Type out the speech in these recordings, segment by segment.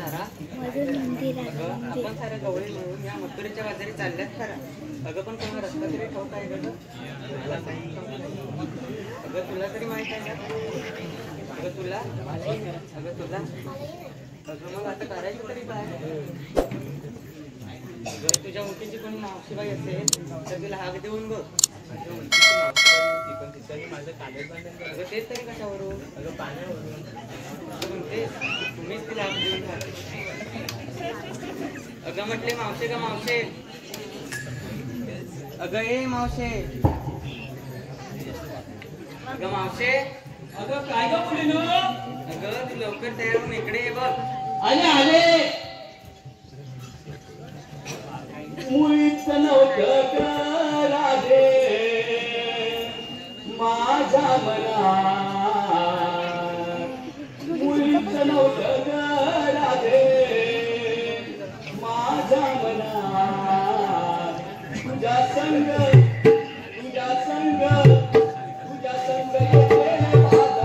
सारा आपण साऱ्या गवळी मिळून या मथुरेच्या बाजारी चालल्यात खरा. अगं पण कोणा रस्ता तरी ठाऊक आहे गं? अगं तुला तरी माहित आहे का? अगं तुला अगं तुला अगं मग आता करायचं तरी काय? अगं तुझ्या ओळखीची कोणी मावशीबाई असेल तर तिला हाक देऊन बघ. अगं तेच तरी कशावरून? अगं पाण्यावरून. तुम्हीच तिला हाक देऊन राहते. अगं म्हटले मावशे का मावशे. अगं ए मावशे. अगं मावशे. अगं काय गं मुलीनो? अगं तू लवकर तयार होऊन इकडे ये बघ. आले आले. मुळीच नव्हतं राधे माझ्या मनात. मुळीच नव्हतं राधे माझ्या मनात. तुझ्या संग तुझ्या संग तुझ्या संग येते बाजारात.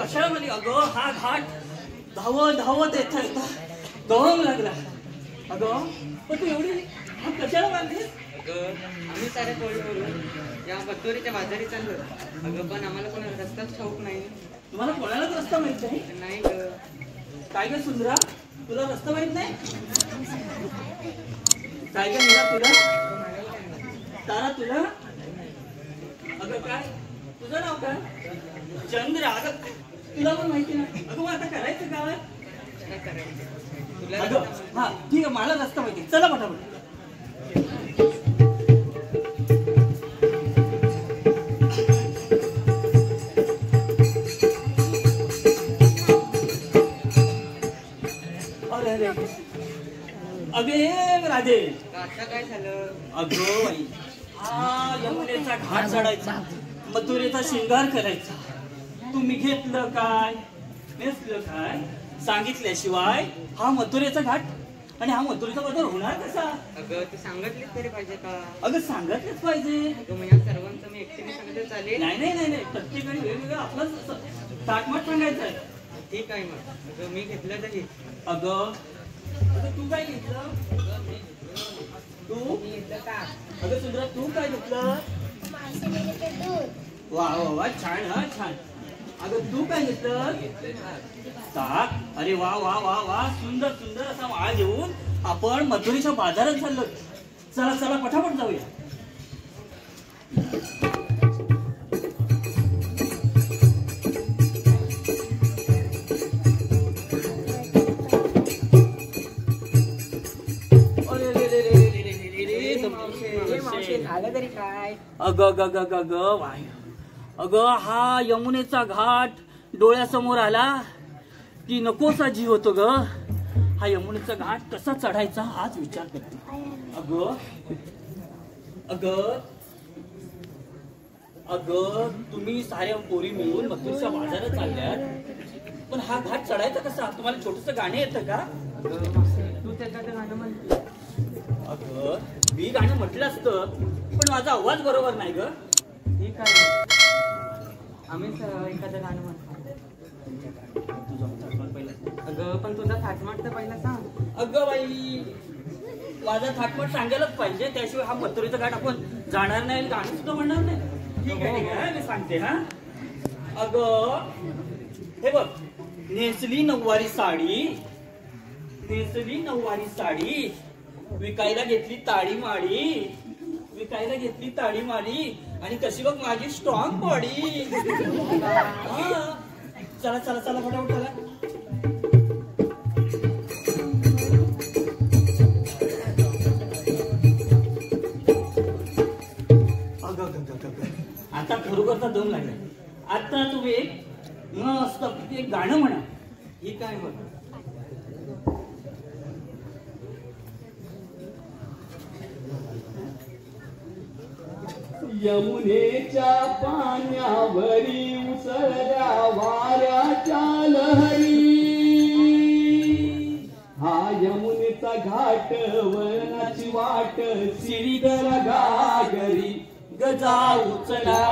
कशाला म्हणे अगं हा घाट धावत धावत येता दम लागला. अगं पण तू एवढी हा कशाला बांधलीस? अगं आम्ही साऱ्या टोळी बोलून या बत्तोरीच्या बाजारी चाललो. अगं पण आम्हाला कोणाला रस्ताच ठाऊक नाही. तुम्हाला कोणालाच रस्ता माहित नाही? नाही ग. काय ग सुंदरा तुला रस्ता माहित नाही? काय ग मीरा तुला? तारा तुला? अगं काय तुझं नाव काय? चंद्र. अगं तुला पण माहिती नाही. अगं मग आता करायचं काय? काय करायचं तुला? अगं हा ठीक आहे मला रस्ता माहिती. चला पटापट. अगे राधे आता काय झालं? अगं बाई हा यमुनेचा घाट चढायचा मथुरेचा शृंगार करायचा. तुम्ही घेतलं काय नेसलं काय सांगितल्याशिवाय हा मथुरेचा घाट आणि हा मथुरेचा बदल होणार कसा? अगं तू सांगितलीच तरी पाहिजे का? अगं सांगितलंच पाहिजे. अगं मग या सर्वांचं मी एकटीने सांगितलं चालेल? नाही नाही नाही नाही प्रत्येकाने वेगवेगळं आपलं ताटमाट सांगायचं आहे. ठीक आहे मग. अगं मी घेतलं तरी. अगं तू काय घेतलं? तू अगं सुंदरा तू काय घेतलं? वा वा वा छान हा छान. अगं तू काय घेतलं? ताक. अरे वा वा वा वा सुंदर सुंदर असा माळ घेऊन आपण मथुरेच्या बाजारात चाललो. चला चला पटापट जाऊया. झालं तरी काय? अगं ग ग ग ग वाय अगं हा यमुनेचा घाट डोळ्यासमोर आला की नकोसा जीव होतो ग. हा यमुनेचा घाट कसा चढायचा हाच विचार करते. अगं अगं अगं तुम्ही साऱ्या पोरी मिळून मथुरेच्या बाजारात चालल्यात पण हा घाट चढायचा कसा? तुम्हाला छोटस गाणं येतं का? तू त्याच्यात गाणं म्हणते. अगं मी गाणं म्हटलं असतं पण माझा आवाज बरोबर नाही ग. ठीक आहे आम्हीच एखादं गाणं म्हणतो. अगं पण तुझा थाटमाट तर पहिला सांग. अगं बाई माझा थाटमाट सांगायलाच पाहिजे त्याशिवाय हा मथुरेचा घाट आपण जाणार नाही गाणं सुद्धा म्हणणार नाही. ठीक आहे मी सांगते हा. अगं हे बघ नेसली नऊवारी साडी नेसली नऊवारी साडी विकायला घेतली ताडी माडी विकायला घेतली ताडी माडी आणि कशी बघ माझी स्ट्रॉंग बॉडी. चला चला चला फटाफट चला. आता खरोखरचा दम लागला. आता तुम्ही एक मस्त एक गाणं म्हणा. ही काय बघ. यमुनेच्या पाण्यावरी उसळल्या वाऱ्याच्या लहरी हा यमुनेचा घाट वळणाची वाट सिरी घागरी गजा उचला